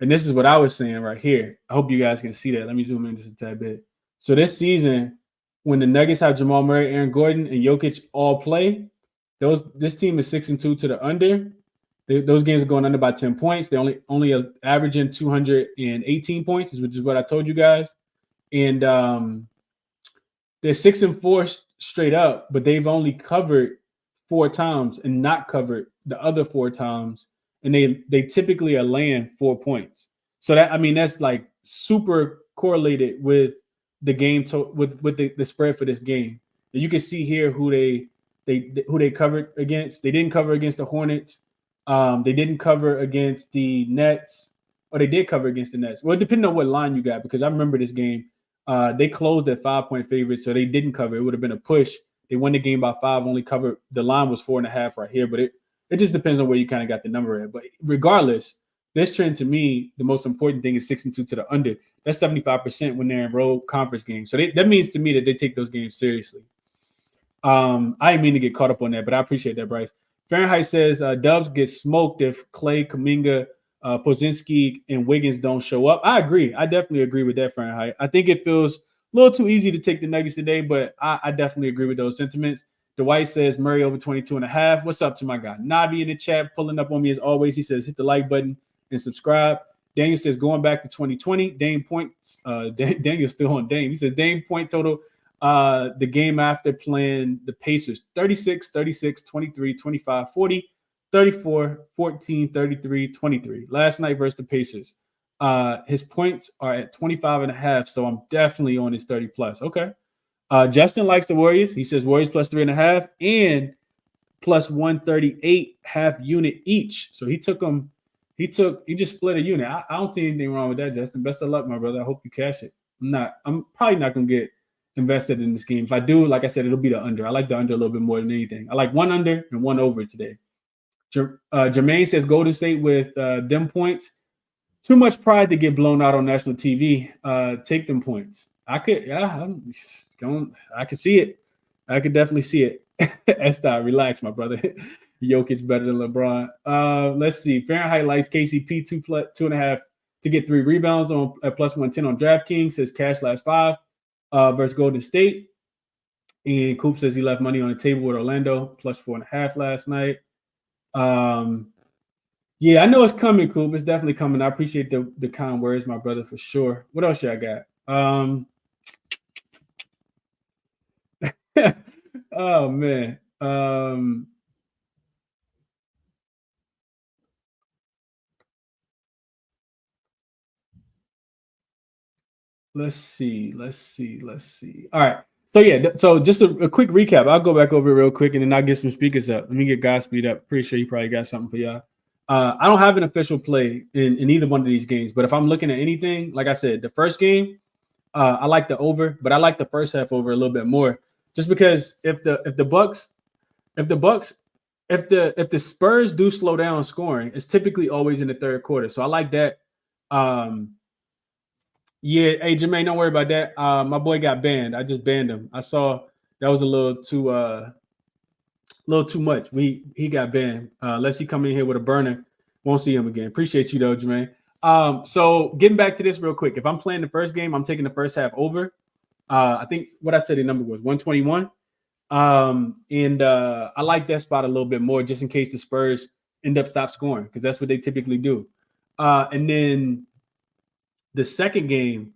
And this is what I was saying right here. I hope you guys can see that. Let me zoom in just a tad bit. So this season, when the Nuggets have Jamal Murray, Aaron Gordon, and Jokic all play, this team is 6-2 to the under. Those games are going under by 10 points. They're only averaging 218 points, which is what I told you guys. And they're 6-4 straight up, but they've only covered 4 times and not covered the other 4 times. And they typically are laying 4 points. So that's like super correlated with the game with the spread for this game. You can see here who they covered against. They didn't cover against the Hornets. They didn't cover against the Nets, or they did cover against the Nets. Well, depending on what line you got, because I remember this game. They closed at 5-point favorites, so they didn't cover. It would have been a push. They won the game by 5, only covered. The line was 4.5 right here, but it just depends on where you kind of got the number at. But regardless, this trend to me, the most important thing is 6-2 to the under. That's 75% when they're in road conference games. So that means to me that they take those games seriously. I didn't mean to get caught up on that, but I appreciate that, Bryce. Fahrenheit says Dubs get smoked if Clay, Kuminga, Pozinski, and Wiggins don't show up. I agree. I definitely agree with that, Fahrenheit. I think it feels a little too easy to take the Nuggets today, but I definitely agree with those sentiments. Dwight says Murray over 22.5. What's up to my guy Navi in the chat, pulling up on me as always. He says hit the like button and subscribe. Daniel says going back to 2020. Dame points. Daniel's still on Dame. He says Dame point total. The game after playing the Pacers 36, 36, 23, 25, 40, 34, 14, 33, 23. Last night versus the Pacers. His points are at 25.5, so I'm definitely on his 30 plus. Okay. Justin likes the Warriors. He says Warriors plus 3.5 and plus 138 half unit each. So he took them. He just split a unit. I don't see anything wrong with that, Justin. Best of luck, my brother. I hope you cash it. I'm probably not gonna get invested in this game. If I do, like I said, it'll be the under. I like the under a little bit more than anything. I like 1 under and 1 over today. Jermaine says Golden State with them points. Too much pride to get blown out on national TV. Take them points. I could see it. I could definitely see it. Esther, relax, my brother. Jokic better than LeBron. Let's see. Fahrenheit likes KCP 2.5 to get 3 rebounds on plus 110 on DraftKings. Says cash last 5 versus Golden State. And Coop says he left money on the table with Orlando plus 4.5 last night. Yeah, I know it's coming, Coop. It's definitely coming. I appreciate the kind words, my brother, for sure. What else I got? Oh man. Let's see. All right. So yeah, so just a quick recap. I'll go back over it real quick and then I'll get some speakers up. Let me get Godspeed up. Pretty sure you probably got something for y'all. I don't have an official play in either one of these games, but if I'm looking at anything, like I said, the first game, I like the over, but I like the first half over a little bit more, just because if the Bucks if the Spurs do slow down scoring, it's typically always in the third quarter. So I like that. Yeah, hey Jermaine, don't worry about that. My boy got banned. I just banned him. I saw that was a little too much. He got banned. Unless he come in here with a burner, won't see him again. Appreciate you though, Jermaine. So getting back to this real quick. If I'm playing the first game, I'm taking the first half over. I think what I said the number was 121. And I like that spot a little bit more just in case the Spurs end up stop scoring because that's what they typically do. And then the second game,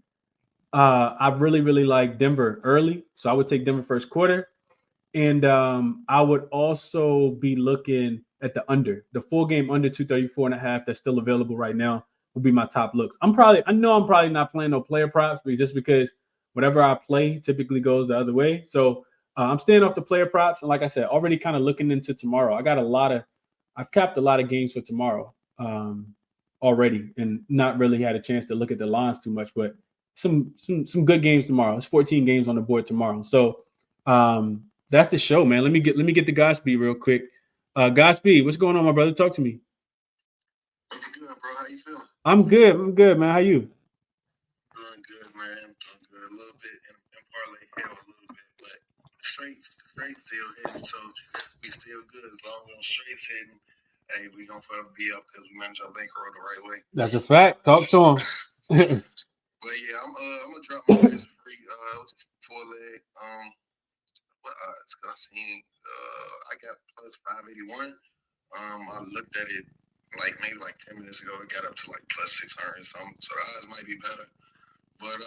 I really like Denver early. So I would take Denver first quarter. And I would also be looking at the under, the full game under 234.5 that's still available right now will be my top looks. I know I'm probably not playing no player props, but just because whatever I play typically goes the other way. So I'm staying off the player props. And like I said, already kind of looking into tomorrow. I've capped a lot of games for tomorrow already and not really had a chance to look at the lines too much, but some good games tomorrow. It's 14 games on the board tomorrow. So that's the show, man. Let me get the Godspeed real quick. Godspeed, what's going on, my brother? Talk to me. What's good, bro? How you feeling? I'm good, man. How you? Doing good, man. Doing good. A little bit in parlay hell a little bit, but straight still hitting. So we still good as long as we're straight hitting. Hey, we gonna forever be up because we manage our bankroll the right way. That's a fact. Talk to him. But yeah, I'm gonna drop my risk free 4-leg. What odds? Cause I seen I got plus 581. I looked at it maybe 10 minutes ago. It got up to plus 600 or something. So the odds might be better. But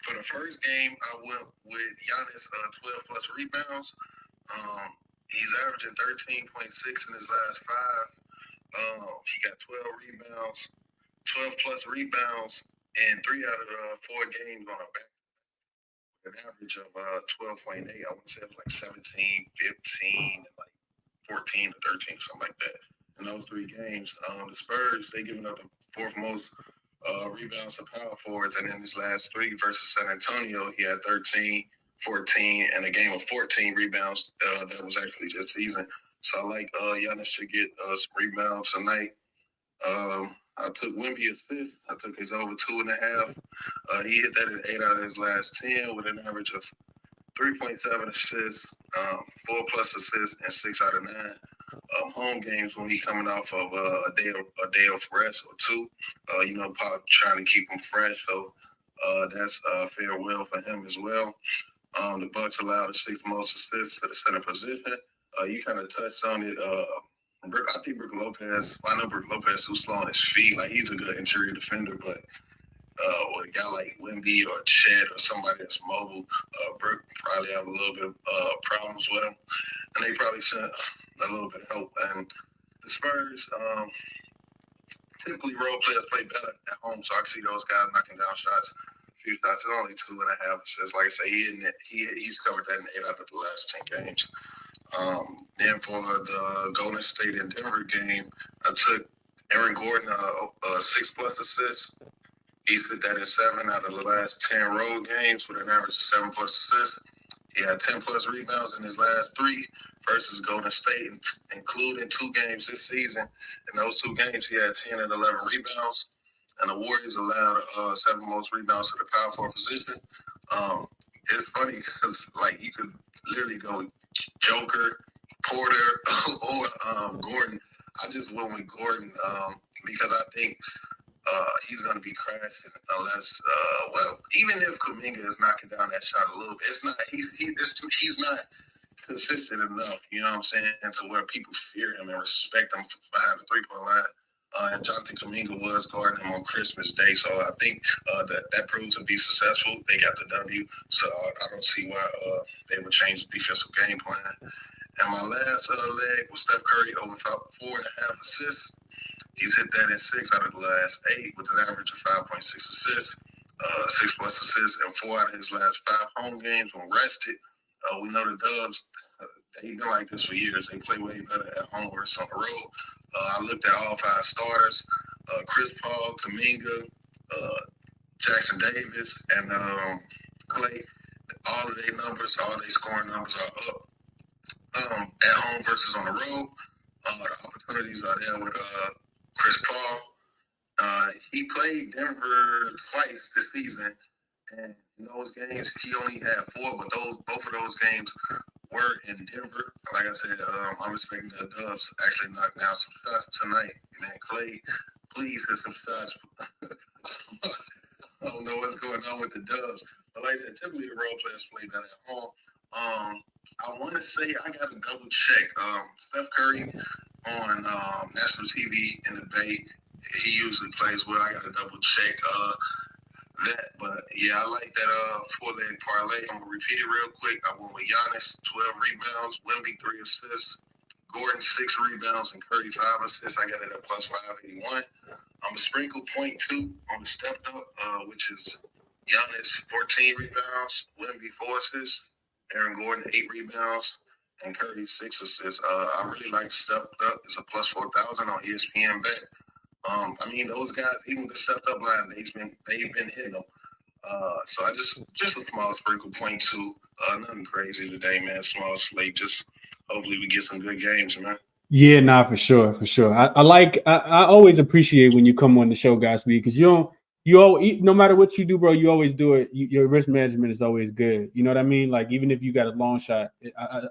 for the first game, I went with Giannis 12 plus rebounds. He's averaging 13.6 in his last 5. He got 12 plus rebounds, and 3 out of 4 games on a back. An average of 12.8. I want to say it was 17, 15, and 14 or 13, something like that. In those 3 games, the Spurs, they giving up the 4th most rebounds to power forwards, and in his last 3 versus San Antonio, he had 13, 14, and a game of 14 rebounds. That was actually this season. So I like Giannis to get some rebounds tonight. I took Wemby assist. I took his over 2.5. He hit that in 8 out of his last 10 with an average of 3.7 assists, 4 plus assists, and 6 out of 9. Home games when he coming off of a day of rest or 2. Pop trying to keep him fresh. So that's farewell for him as well. The Bucks allowed the 6th most assists to the center position. You kind of touched on it. I think Brook Lopez. I know Brook Lopez was slow on his feet. He's a good interior defender, but with a guy like Wemby or Chet or somebody that's mobile, Brook probably have a little bit of problems with him, and they probably sent a little bit of help. And the Spurs typically role players play better at home, so I can see those guys knocking down shots. A few shots. It's only 2.5 assists. Like I say, he's covered that in 8 out of the last 10 games. Then for the Golden State and Denver game, I took Aaron Gordon 6 plus assists. He's hit that in 7 out of the last 10 road games with an average of 7 plus assists. He had 10 plus rebounds in his last 3 versus Golden State, including 2 games this season. In those 2 games, he had 10 and 11 rebounds. And the Warriors allowed 7 most rebounds to the power forward position. It's funny because you could literally go Joker, Porter, or Gordon. I just went with Gordon because I think he's going to be crashing unless, even if Kuminga is knocking down that shot a little bit, it's not. He's not consistent enough. You know what I'm saying? To where people fear him and respect him behind the 3-point line. And Jonathan Kuminga was guarding him on Christmas Day, so I think that proved to be successful. They got the W, so I don't see why they would change the defensive game plan. And my last leg was Steph Curry over 4.5 assists. He's hit that in 6 out of the last 8 with an average of 5.6 assists, 6 plus assists, and 4 out of his last 5 home games when rested. We know the Dubs, they've been like this for years. They play way better at home versus on the road. I looked at all 5 starters, Chris Paul, Kuminga, Jackson Davis, and Clay. All of their numbers, all their scoring numbers are up. at home versus on the road. The opportunities are there with Chris Paul. He played Denver twice this season, and in those games he only had 4, but both of those games were in Denver. Like I said, I'm expecting the Dubs actually knock down some shots tonight. Man, Clay, please hit some shots. I don't know what's going on with the Dubs, but like I said, typically the role players play better at home. I want to say I got to double check. Steph Curry on national TV in the Bay, he usually plays well. I got to double check that, but yeah, I like that 4-leg parlay. I'm gonna repeat it real quick. I went with Giannis 12 rebounds, Wemby 3 assists, Gordon 6 rebounds, and Curry 5 assists. I got it at plus 581. I'm a sprinkle 0.2 on the stepped up, which is Giannis 14 rebounds, Wemby 4 assists, Aaron Gordon 8 rebounds, and Curry 6 assists. I really like stepped up. It's a plus 4,000 on ESPN bet. I mean, those guys, even the stepped up line, they've been hitting them. So I just a small sprinkle 0.2. Nothing crazy today, man. Small slate. Just hopefully we get some good games, man. Yeah, nah, for sure. I always appreciate when you come on the show, guys, because no matter what you do, bro, you always do it. Your risk management is always good. You know what I mean? Like, even if you got a long shot,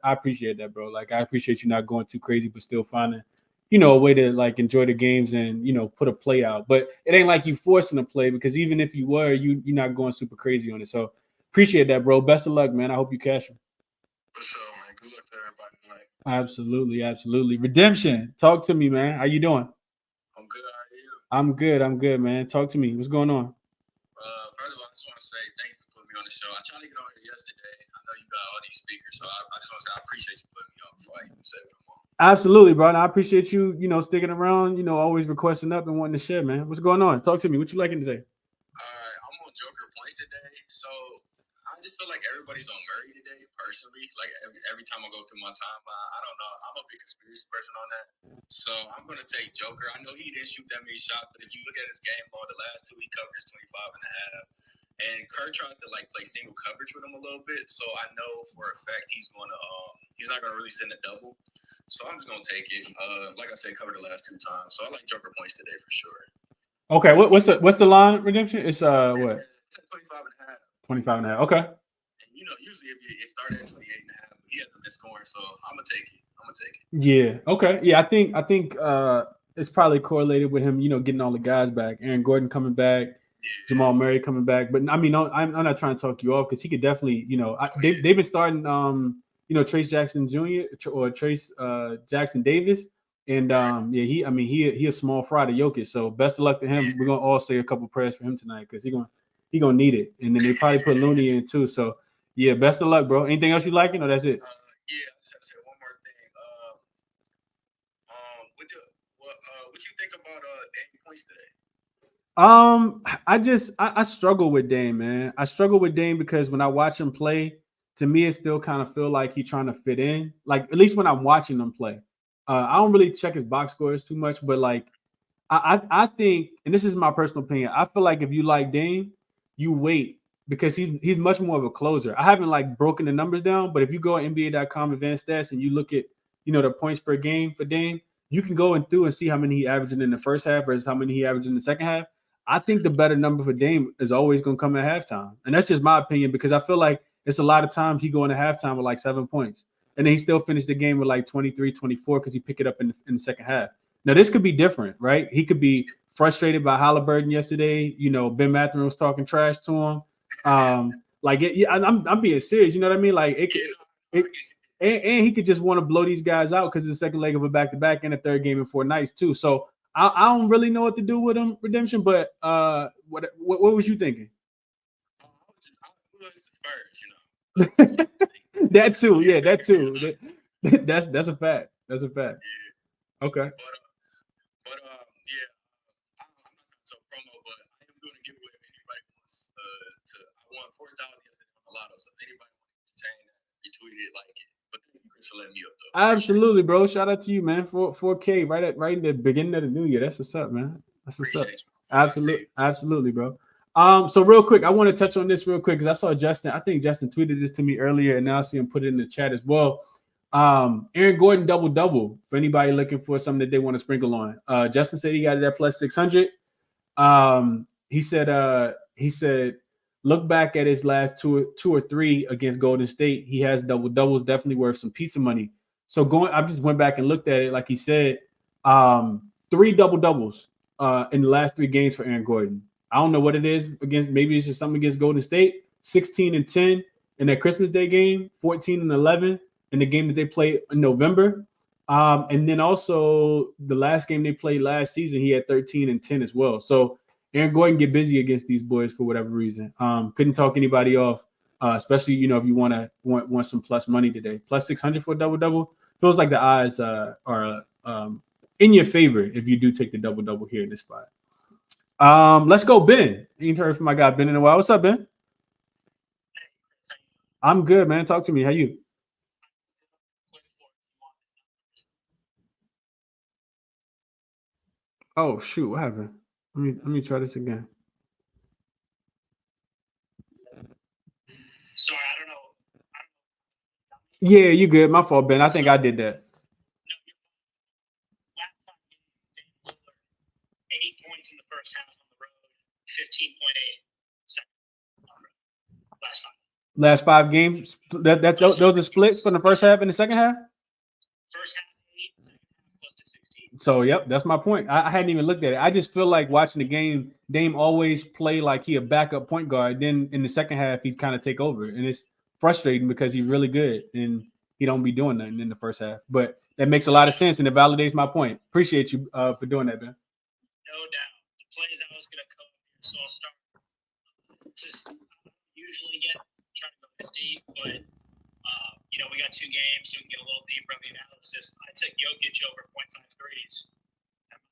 I appreciate that, bro. Like, I appreciate you not going too crazy, but still finding, a way to like enjoy the games and, put a play out. But it ain't like you forcing a play, because even if you were, you're not going super crazy on it. So appreciate that, bro. Best of luck, man. I hope you cash them. For sure, man. Good luck to everybody tonight. Absolutely. Redemption, talk to me, man. How you doing? I'm good. How are you? I'm good, man. Talk to me. What's going on? First of all, I just want to say thank you for putting me on the show. I tried to get on here yesterday. I know you got all these speakers, so I just want to say I appreciate you putting me on before I even say what I'm on. Absolutely, bro. And I appreciate you, sticking around, always requesting up and wanting to share, man. What's going on? Talk to me. What you liking today? All right, I'm on Joker points today, so I just feel like everybody's on Murray today, personally. Like, every time I go through my timeline, I don't know. I'm a big conspiracy person on that. So I'm going to take Joker. I know he didn't shoot that many shots, but if you look at his game ball, the last 2 he covers 25.5. And Kerr tries to play single coverage with him a little bit. So I know for a fact he's not going to really send a double. So I'm just going to take it. Like I said, covered the last 2 times. So I like Joker points today for sure. Okay, what's the line, Redemption? It's what? 25.5. 25.5. Okay. And usually it started at 28.5, but he hasn't been scoring, so I'm gonna take it. Yeah. Okay. Yeah, I think it's probably correlated with him, getting all the guys back. Aaron Gordon coming back, Jamal Murray coming back. But I mean, I'm not trying to talk you off, because he could definitely, they've been starting, Trace Jackson Jr. or Trace Jackson Davis. And he a small fry to Jokic. So best of luck to him. We're gonna all say a couple prayers for him tonight, because he gonna need it. And then they probably put Looney in too. So yeah, best of luck, bro. Anything else you liking, or that's it? Yeah, I just have to say one more thing. What you think about Dame points today? I struggle with Dame, man. I struggle with Dame because when I watch him play, to me, it still kind of feel like he's trying to fit in. Like, at least when I'm watching him play. I don't really check his box scores too much, but like I think, and this is my personal opinion, I feel like if you like Dame, you wait, because he's much more of a closer. I haven't broken the numbers down, but if you go on NBA.com advanced stats and you look at the points per game for Dame, you can go through and see how many he averaged in the first half versus how many he averaged in the second half. I think the better number for Dame is always going to come at halftime, and that's just my opinion, because I feel like it's a lot of times he go into halftime with 7 points. And then he still finished the game with 23, 24, because he picked it up in the second half. Now, this could be different, right? He could be frustrated by Halliburton yesterday. Ben Mathurin was talking trash to him. I'm being serious. You know what I mean? And he could just want to blow these guys out because it's the second leg of a back-to-back and a third game in 4 nights too. So I don't really know what to do with him, Redemption. But what was you thinking? That too, yeah, that too. That's a fact. That's a fact. Yeah. Okay. But yeah, I'm not so promo, but I am doing a giveaway if anybody wants to. I won $4,000 yesterday on the lotto, so if anybody wants to entertain that, retweet it, like it. But thank you, Chris, for letting me up though. Absolutely, bro. Shout out to you, man. 4K right in the beginning of the new year. That's what's up, man. That's what's up. Absolutely, bro. So real quick, I want to touch on this real quick because I saw Justin. I think Justin tweeted this to me earlier, and now I see him put it in the chat as well. Aaron Gordon double for anybody looking for something that they want to sprinkle on. Justin said he got it at plus 600. He said look back at his last two or three against Golden State. He has doubles, definitely worth some piece of money. So I just went back and looked at it, like he said, 3 doubles in the last 3 games for Aaron Gordon. I don't know what it is against. Maybe it's just something against Golden State. 16-10 in that Christmas Day game, 14-11 in the game that they played in November. And then also the last game they played last season, he had 13-10 as well. So Aaron Gordon get busy against these boys for whatever reason. Couldn't talk anybody off, especially if you want some plus money today. Plus 600 for a double feels like the odds are in your favor if you do take the double here in this spot. Let's go, Ben. Ain't heard from my guy Ben in a while. What's up, Ben? I'm good, man. Talk to me. How you? Oh shoot, what happened? Let me try this again. Sorry, I don't know. Yeah, you good. My fault, Ben. I think I did that. Last 5 games, 8 points in the first half on the road, 15.8 second on the road. Last 5 games. Those are splits from the first half and the second half. First half 8, second half close to 16. So yep, that's my point. I hadn't even looked at it. I just feel like watching the game, Dame always play like he a backup point guard. Then in the second half, he kind of take over, and it's frustrating because he's really good and he don't be doing nothing in the first half. But that makes a lot of sense and it validates my point. Appreciate you for doing that, Ben. No doubt. The plays I was going to cover here, so I'll start. Just usually trying to go this deep, but we got 2 games, so we can get a little deeper on the analysis. I took Jokic over 0.5 threes.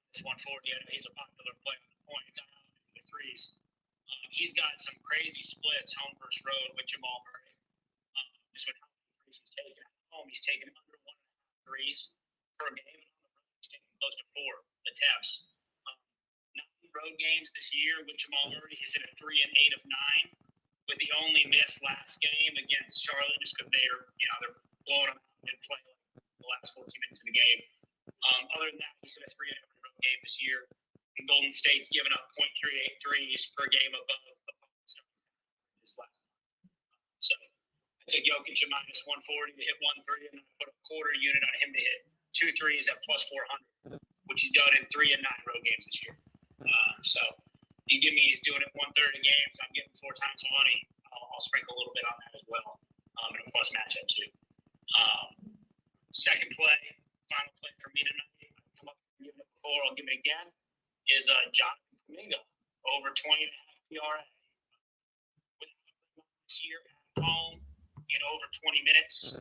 It's 140. I know he's a popular player on the points. I don't know the threes. He's got some crazy splits, home versus road with Jamal Murray. Just with how many threes he's taken at home, he's taken under 1.5 threes per game. And on the road, he's taken close to 4 attempts. 9 road games this year with Jamal Murray. He's hit a 3 and 8 of 9. With the only miss last game against Charlotte, just because they're blowing them out and playing the last 14 minutes of the game. Other than that, he's hit a 3 in every road game this year. And Golden State's given up 0.38 threes per game above the this last month. So I took Jokic at minus 140 to hit 1 3, and I put a quarter unit on him to hit 2 threes at plus 400, which he's done in 3 and 9 road games this year. So you give me he's doing it 1/3 of games, I'm getting 4 times the money. I'll sprinkle a little bit on that as well, in a plus matchup too. Second play, final play for me tonight. I've come up and given it before. I'll give it again. Is Jonathan Kuminga over 20.5 PRA. This year at home in over 20 minutes.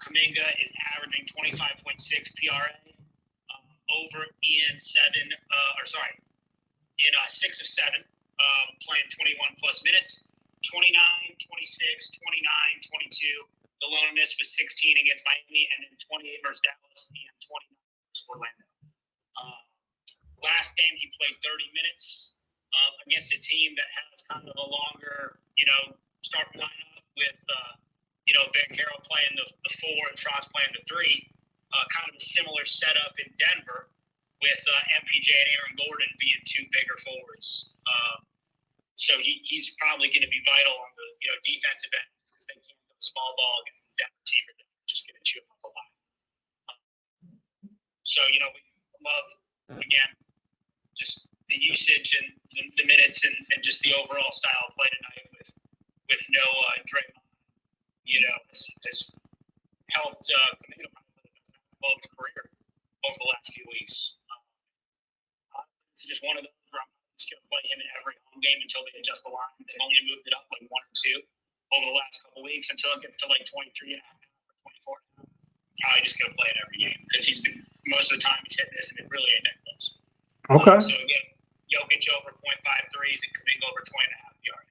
Kuminga is averaging 25.6 PRA. Over in 6 of 7, playing 21 plus minutes. 29, 26, 29, 22. The lone miss was 16 against Miami, and then 28 versus Dallas, and 29 versus Orlando. Last game, he played 30 minutes against a team that has kind of a longer, start lineup with, Ben Carroll playing the 4 and Franz playing the 3. Kind of a similar setup in Denver with MPJ and Aaron Gordon being 2 bigger forwards. So he's probably going to be vital on the defensive end because they can't go small ball against the Denver team or they're just going to chew them up a lot. So, we love, again, just the usage and the minutes and just the overall style of play tonight with no Draymond, has helped Kuminga probably the his career over the last few weeks. It's just one of those where I'm just going to play him in every home game until they adjust the line. They've only moved it up like 1 or 2 over the last couple of weeks until it gets to like 23.5 or 24. I'm just going to play it every game because he's been most of the time he's hitting this and it really ain't that close. Okay. So again, Jokic over 0.5 threes and Kuminga over 20.5 yards.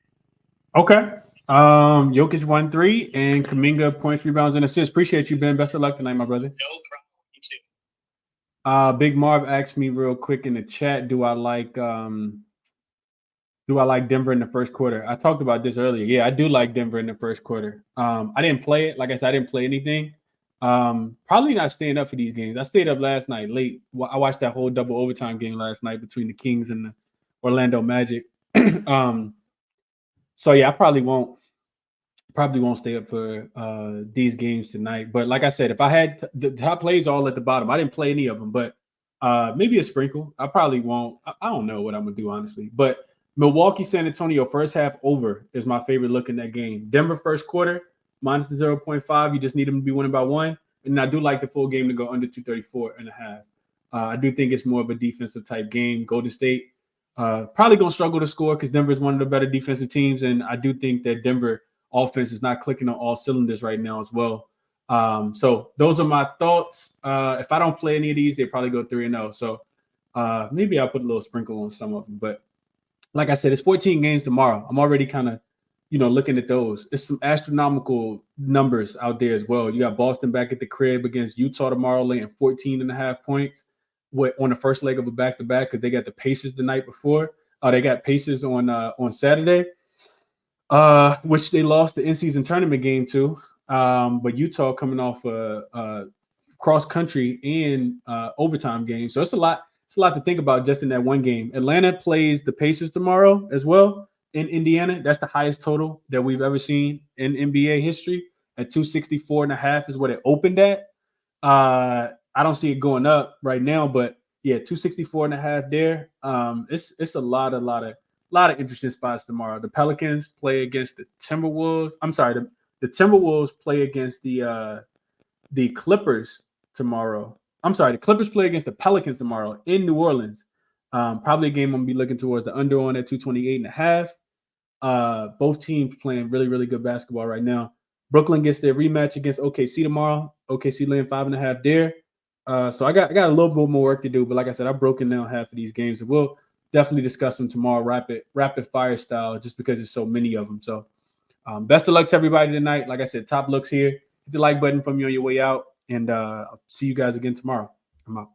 Okay. Jokic 1-3 and Kuminga points, rebounds, and assists. Appreciate you, Ben. Best of luck tonight, my brother. No problem. You too. Big Marv asked me real quick in the chat, do I like Denver in the first quarter? I talked about this earlier. Yeah, I do like Denver in the first quarter. I didn't play it. Like I said, I didn't play anything. Probably not staying up for these games. I stayed up last night late. I watched that whole double overtime game last night between the Kings and the Orlando Magic. So yeah, I probably won't stay up for these games tonight. But like I said, if I had the top plays all at the bottom, I didn't play any of them, but maybe a sprinkle. I probably won't. I don't know what I'm gonna do, honestly. But Milwaukee, San Antonio, first half over is my favorite look in that game. Denver first quarter, minus the 0.5. You just need them to be winning by 1. And I do like the full game to go under 234.5. I do think it's more of a defensive type game. Golden State probably going to struggle to score because Denver is one of the better defensive teams. And I do think that Denver offense is not clicking on all cylinders right now as well. So those are my thoughts. If I don't play any of these, they probably go 3-0. So maybe I'll put a little sprinkle on some of them. But like I said, it's 14 games tomorrow. I'm already kind of, looking at those. It's some astronomical numbers out there as well. You got Boston back at the crib against Utah tomorrow, laying 14.5 points on the first leg of a back-to-back because they got the Pacers the night before. They got Pacers on Saturday, which they lost the in-season tournament game to. But Utah coming off a cross-country and overtime game. So it's a lot. It's a lot to think about just in that one game. Atlanta plays the Pacers tomorrow as well in Indiana. That's the highest total that we've ever seen in NBA history at 264.5 is what it opened at. I don't see it going up right now, but yeah, 264.5 there. It's a lot of interesting spots tomorrow. The Pelicans play against the Timberwolves. I'm sorry, the Timberwolves play against the Clippers tomorrow. I'm sorry, the Clippers play against the Pelicans tomorrow in New Orleans. Probably a game I'm gonna be looking towards the under on at 228.5. Both teams playing really, really good basketball right now. Brooklyn gets their rematch against OKC tomorrow. OKC laying 5.5 there. So I got a little bit more work to do, but like I said, I've broken down half of these games, and we'll definitely discuss them tomorrow, rapid fire style, just because there's so many of them. So best of luck to everybody tonight. Like I said, top looks here. Hit the like button from me on your way out, and I'll see you guys again tomorrow. I'm out.